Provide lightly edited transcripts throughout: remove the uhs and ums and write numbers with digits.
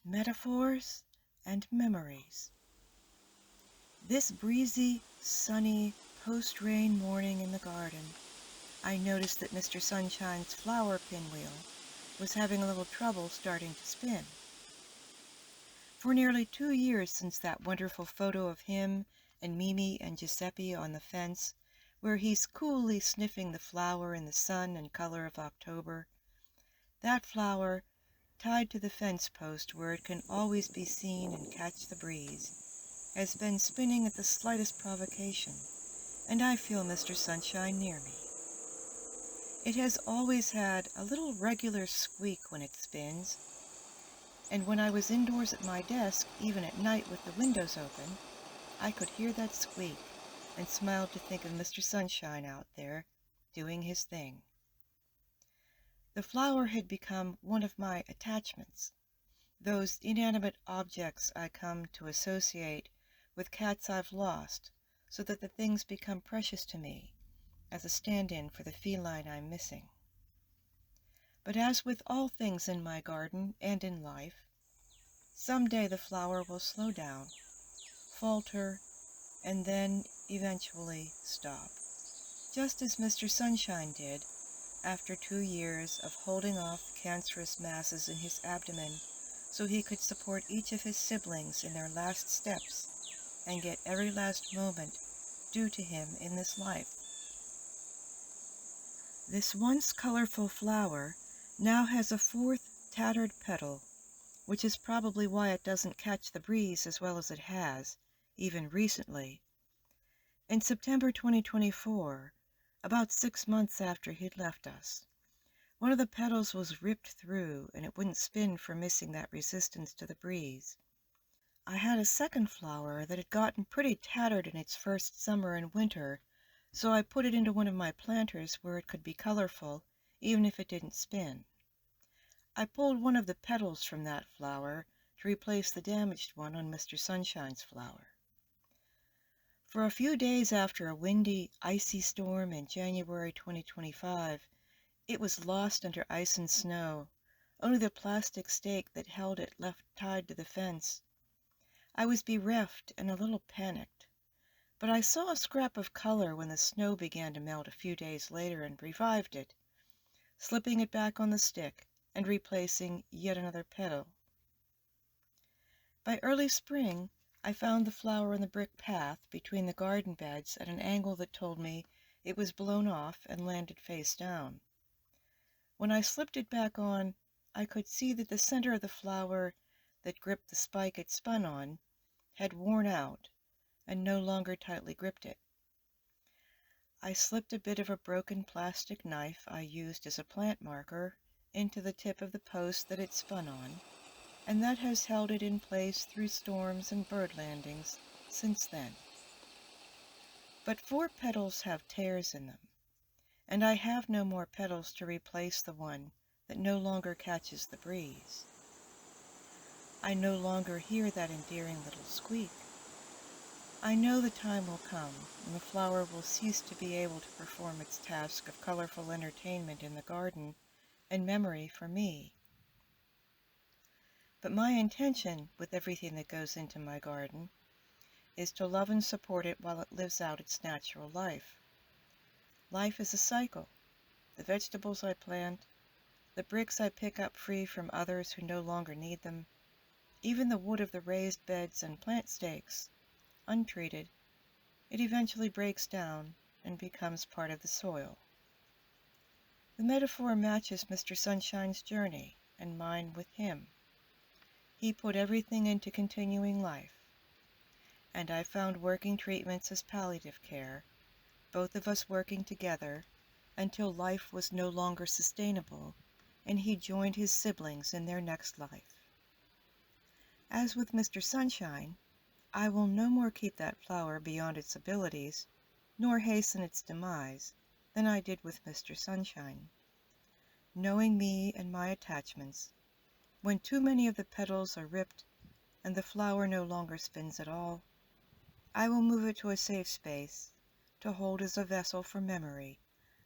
metaphors, and memories. This breezy, sunny, post-rain morning in the garden, I noticed that Mr. Sunshine's flower pinwheel was having a little trouble starting to spin. For nearly 2 years since that wonderful photo of him and Mimi and Giuseppe on the fence, where he's coolly sniffing the flower in the sun and color of October, that flower, tied to the fence post where it can always be seen and catch the breeze, has been spinning at the slightest provocation, and I feel Mr. Sunshine near me. It has always had a little regular squeak when it spins, and when I was indoors at my desk, even at night with the windows open, I could hear that squeak and smiled to think of Mr. Sunshine out there doing his thing. The flower had become one of my attachments, those inanimate objects I come to associate with cats I've lost, so that the things become precious to me as a stand-in for the feline I'm missing. But as with all things in my garden and in life, someday the flower will slow down, falter, and then eventually stop, just as Mr. Sunshine did after 2 years of holding off cancerous masses in his abdomen so he could support each of his siblings in their last steps and get every last moment due to him in this life. This once colorful flower now has a 4th tattered petal, which is probably why it doesn't catch the breeze as well as it has, even recently. In September 2024, about 6 months after he'd left us, one of the petals was ripped through and it wouldn't spin for missing that resistance to the breeze. I had a second flower that had gotten pretty tattered in its first summer and winter, so I put it into one of my planters where it could be colorful, even if it didn't spin. I pulled one of the petals from that flower to replace the damaged one on Mr. Sunshine's flower. For a few days after a windy, icy storm in January 2025, it was lost under ice and snow, only the plastic stake that held it left tied to the fence. I was bereft and a little panicked, but I saw a scrap of color when the snow began to melt a few days later and revived it, slipping it back on the stick and replacing yet another petal. By early spring, I found the flower in the brick path between the garden beds at an angle that told me it was blown off and landed face down. When I slipped it back on, I could see that the center of the flower that gripped the spike it spun on had worn out and no longer tightly gripped it. I slipped a bit of a broken plastic knife I used as a plant marker into the tip of the post that it spun on, and that has held it in place through storms and bird landings since then. But 4 petals have tears in them, and I have no more petals to replace the one that no longer catches the breeze. I no longer hear that endearing little squeak. I know the time will come when the flower will cease to be able to perform its task of colorful entertainment in the garden and memory for me. But my intention with everything that goes into my garden is to love and support it while it lives out its natural life. Life is a cycle. The vegetables I plant, the bricks I pick up free from others who no longer need them, even the wood of the raised beds and plant stakes, untreated, it eventually breaks down and becomes part of the soil. The metaphor matches Mr. Sunshine's journey and mine with him. He put everything into continuing life, and I found working treatments as palliative care, both of us working together until life was no longer sustainable and he joined his siblings in their next life. As with Mr. Sunshine, I will no more keep that flower beyond its abilities, nor hasten its demise, than I did with Mr. Sunshine. Knowing me and my attachments, when too many of the petals are ripped and the flower no longer spins at all, I will move it to a safe space to hold as a vessel for memory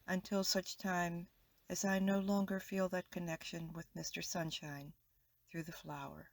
until such time as I no longer feel that connection with Mr. Sunshine through the flower.